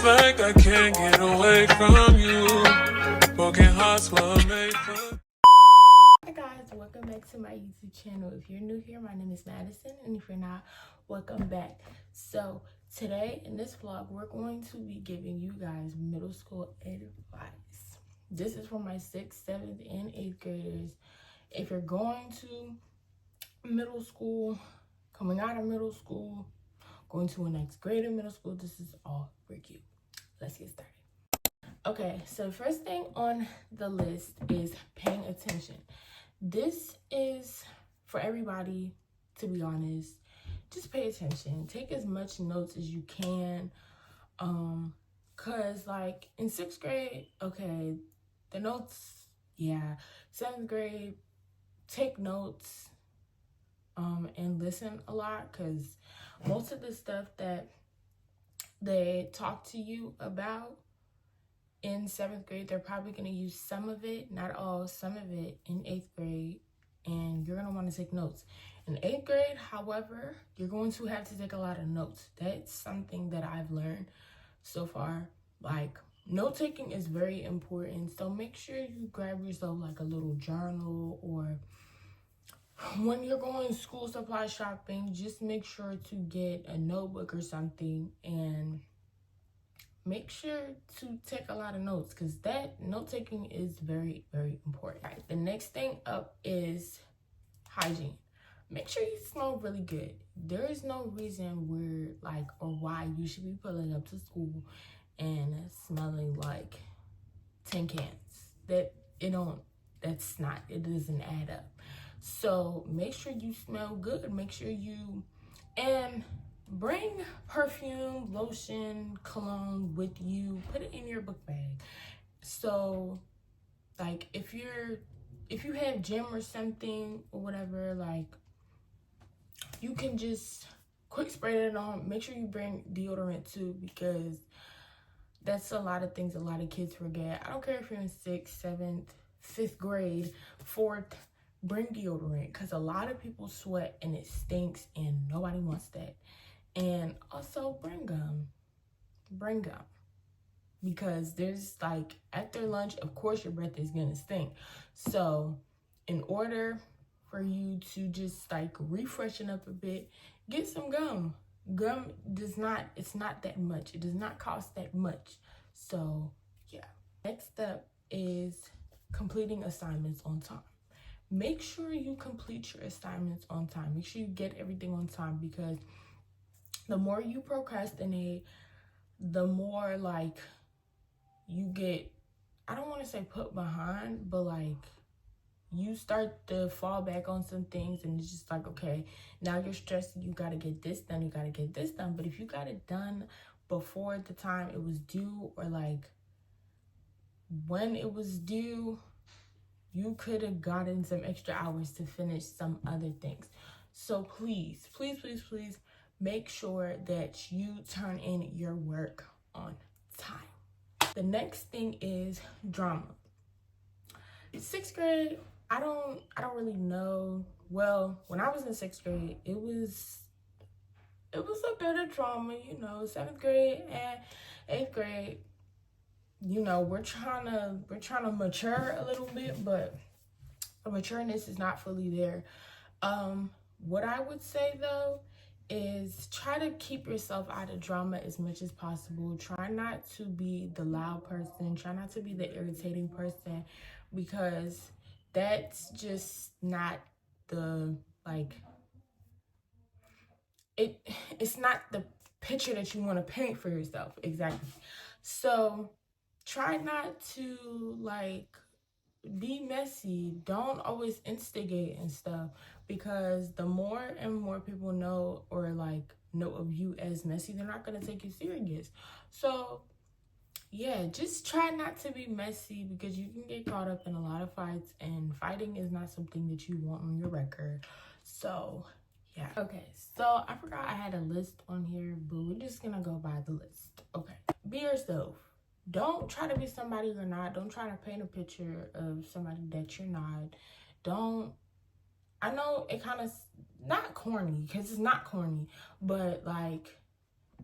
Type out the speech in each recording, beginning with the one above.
like I can't get away from you. Broken hearts were made for. Hi guys, welcome back to my YouTube channel. If you're new here, my name is Madison, and if you're not, welcome back. So today in this vlog, we're going to be giving you guys middle school advice. This is for my 6th, 7th, and 8th graders. If you're going to middle school, coming out of middle school, going to a next grade in middle school, this is all for you. Let's get started. Okay, so first thing on the list is paying attention. This is for everybody, to be honest. Just pay attention. Take as much notes as you can. Cause like in 6th grade, okay, the notes, yeah. 7th grade, take notes and listen a lot, because most of the stuff that they talk to you about in 7th grade, they're probably going to use some of it, not all, some of it in 8th grade, and you're going to want to take notes. In 8th grade, however, you're going to have to take a lot of notes. That's something that I've learned so far. Like, note taking is very important, so make sure you grab yourself like a little journal, or when you're going school supply shopping, just make sure to get a notebook or something and make sure to take a lot of notes, because that note taking is very, very important. All right, the next thing up is hygiene. Make sure you smell really good. There is no reason why you should be pulling up to school and smelling like tin cans. It doesn't add up. So make sure you smell good. Make sure and bring perfume, lotion, cologne with you. Put it in your book bag. So like if you have gym or something or whatever, like you can just quick spray it on. Make sure you bring deodorant too, because that's a lot of things a lot of kids forget. I don't care if you're in 6th, 7th, 5th grade, 4th, bring deodorant, because a lot of people sweat and it stinks and nobody wants that. And also bring gum, because there's like after lunch, of course your breath is gonna stink. So in order for you to just like refreshen up a bit, get some gum. It's not that much. It does not cost that much. So yeah. Next up is completing assignments on time. Make sure you complete your assignments on time. Make sure you get everything on time, because the more you procrastinate, the more like you get, I don't want to say put behind, but like you start to fall back on some things, and it's just like, okay, now you're stressed, you got to get this done, you got to get this done. But if you got it done before the time it was due, or like when it was due, you could have gotten some extra hours to finish some other things. So please, please, please, please make sure that you turn in your work on time. The next thing is drama. 6th grade, I don't really know. Well, when I was in 6th grade, it was a bit of drama, 7th grade and 8th grade. We're trying to mature a little bit, but the matureness is not fully there. What I would say though is try to keep yourself out of drama as much as possible. Try not to be the loud person. Try not to be the irritating person, because that's just not the it's not the picture that you want to paint for yourself. Exactly. So try not to be messy. Don't always instigate and stuff, because the more and more people know know of you as messy, they're not going to take you serious. So yeah, just try not to be messy, because you can get caught up in a lot of fights, and fighting is not something that you want on your record. So yeah. Okay, so I forgot I had a list on here, but we're just gonna go by the list. Okay, be yourself. Don't try to be somebody you're not. Don't try to paint a picture of somebody that you're not. I know it kind of not corny, because it's not corny, but like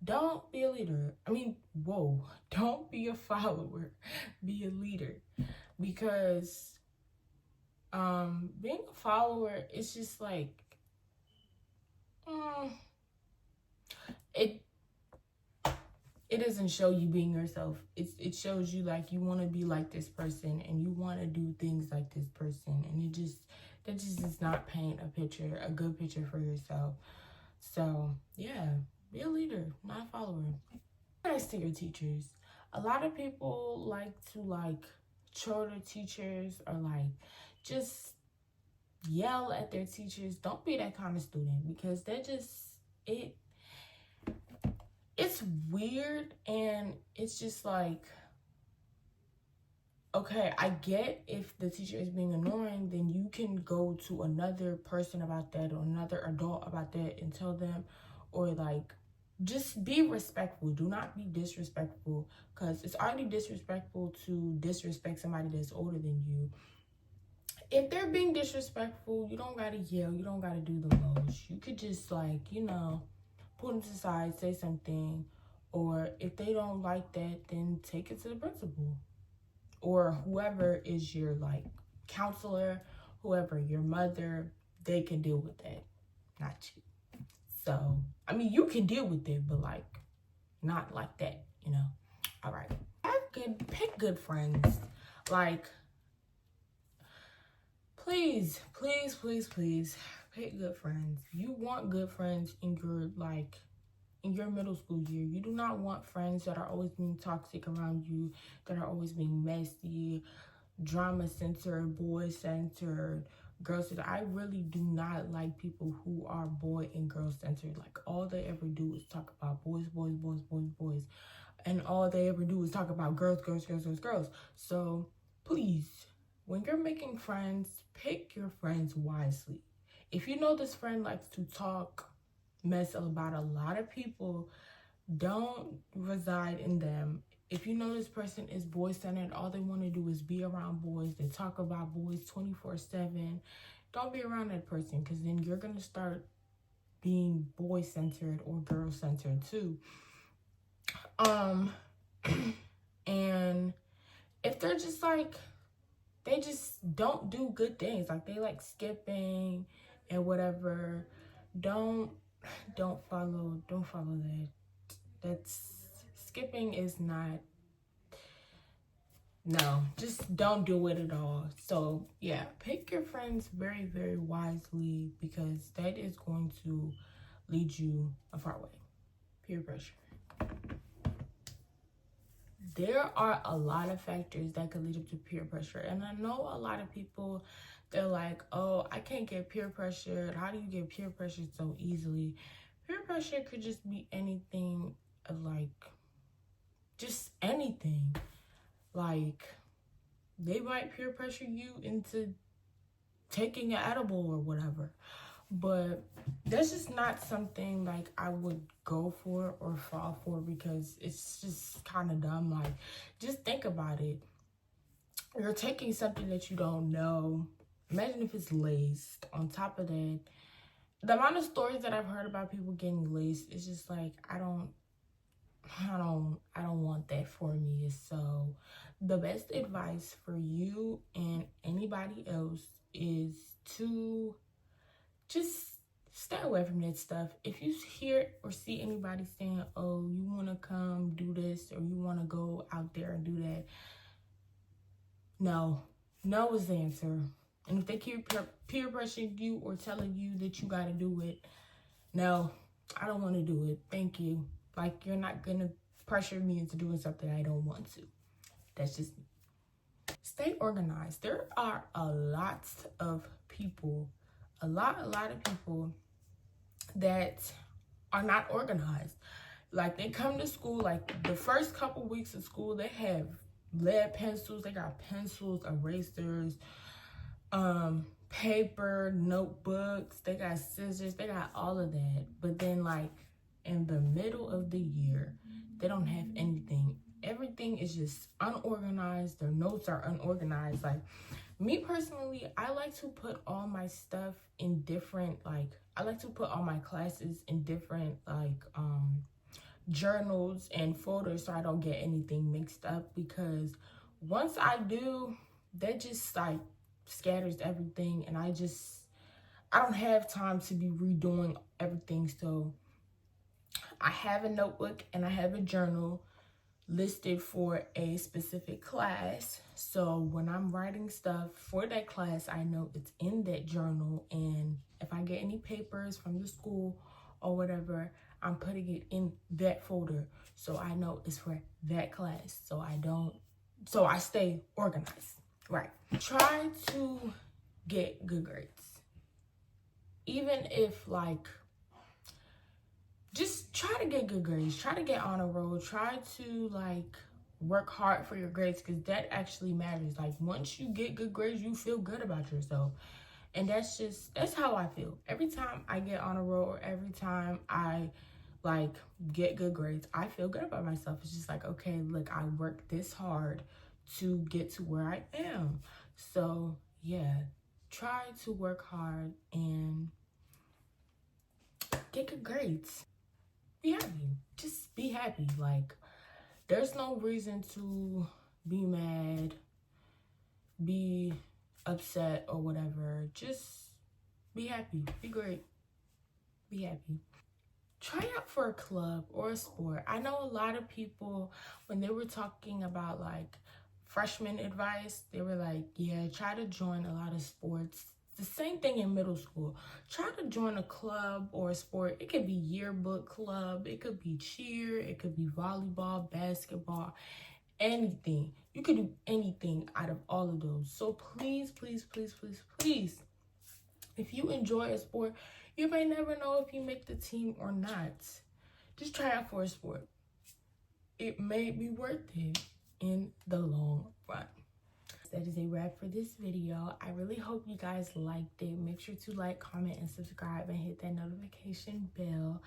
Don't be a leader. I mean, whoa, don't be a follower. Be a leader. Because being a follower is just like it doesn't show you being yourself. It shows you like you want to be like this person and you want to do things like this person, and that just does not paint a good picture for yourself. So yeah, be a leader, not a follower. Nice to your teachers. A lot of people like to like troll their teachers or like just yell at their teachers. Don't be that kind of student, because that just it it's weird, and it's just like, okay, I get if the teacher is being annoying, then you can go to another person about that or another adult about that and tell them, or like just be respectful. Do not be disrespectful, because it's already disrespectful to disrespect somebody that's older than you. If they're being disrespectful, you don't gotta yell, you don't gotta do the most. You could just like, pull them to the side, say something, or if they don't like that, then take it to the principal or whoever is your like counselor, whoever, your mother. They can deal with that, not you. So I mean, you can deal with it, but like not like that. All right, pick good friends. Like, please pick good friends. You want good friends in your middle school year. You do not want friends that are always being toxic around you, that are always being messy, drama centered, boy centered, girl centered. I really do not like people who are boy and girl centered. Like, all they ever do is talk about boys, and all they ever do is talk about girls. So please, when you're making friends, pick your friends wisely. If you know this friend likes to talk mess about a lot of people, don't reside in them. If you know this person is boy-centered, all they want to do is be around boys, they talk about boys 24/7, don't be around that person, because then you're going to start being boy-centered or girl-centered too. And if they're just like, they just don't do good things, like they like skipping and whatever, don't follow that. That's skipping is not, no, just don't do it at all. So yeah, pick your friends very, very wisely, because that is going to lead you a far way. Peer pressure. There are a lot of factors that could lead up to peer pressure, and I know a lot of people, they're like, oh, I can't get peer pressured. How do you get peer pressured so easily? Peer pressure could just be anything, like just anything. Like, they might peer pressure you into taking an edible or whatever, but that's just not something like I would go for or fall for, because it's just kind of dumb. Like, just think about it. You're taking something that you don't know. Imagine if it's laced. On top of that, the amount of stories that I've heard about people getting laced, it's just like, I don't want that for me. So the best advice for you and anybody else is to just stay away from that stuff. If you hear or see anybody saying, oh, you want to come do this, or you want to go out there and do that, no is the answer. And if they keep peer pressuring you or telling you that you got to do it, no, I don't want to do it. Thank you. Like, you're not going to pressure me into doing something I don't want to. That's just me. Stay organized. There are a lot of people that are not organized. Like, they come to school, like the first couple weeks of school, they have lead pencils, they got pencils, erasers, paper, notebooks, they got scissors, they got all of that. But then, like, in the middle of the year, they don't have anything. Everything is just unorganized. Their notes are unorganized. Like, me personally, I like to put all my stuff in different, like, I like to put all my classes in different, like, journals and folders so I don't get anything mixed up, because once I do, that just like scatters everything, and I don't have time to be redoing everything. So I have a notebook and I have a journal listed for a specific class. So when I'm writing stuff for that class, I know it's in that journal, and if I get any papers from the school or whatever, I'm putting it in that folder so I know it's for that class, so I stay organized. Right. Try to get good grades. Even if like, just try to get good grades. Try to get honor roll. Try to like work hard for your grades, because that actually matters. Like once you get good grades, you feel good about yourself. And that's how I feel. Every time I get honor roll, or every time I like get good grades, I feel good about myself. It's just like, okay, look, I worked this hard to get to where I am. So yeah, try to work hard and get good grades. Be happy. Just be happy. Like, there's no reason to be mad, be upset, or whatever. Just be happy. Be great. Be happy. Try out for a club or a sport. I know a lot of people, when they were talking about like freshman advice, they were like, yeah, try to join a lot of sports. The same thing in middle school. Try to join a club or a sport. It could be yearbook club, it could be cheer, it could be volleyball, basketball, anything. You could do anything out of all of those. So please, please, please, please, please, if you enjoy a sport, you may never know if you make the team or not. Just try out for a sport. It may be worth it in the long run. That is a wrap for this video. I really hope you guys liked it. Make sure to like, comment, and subscribe, and hit that notification bell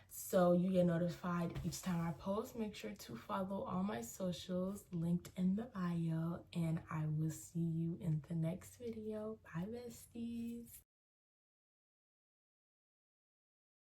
so you get notified each time I post. Make sure to follow all my socials linked in the bio, and I will see you in the next video. Bye, besties.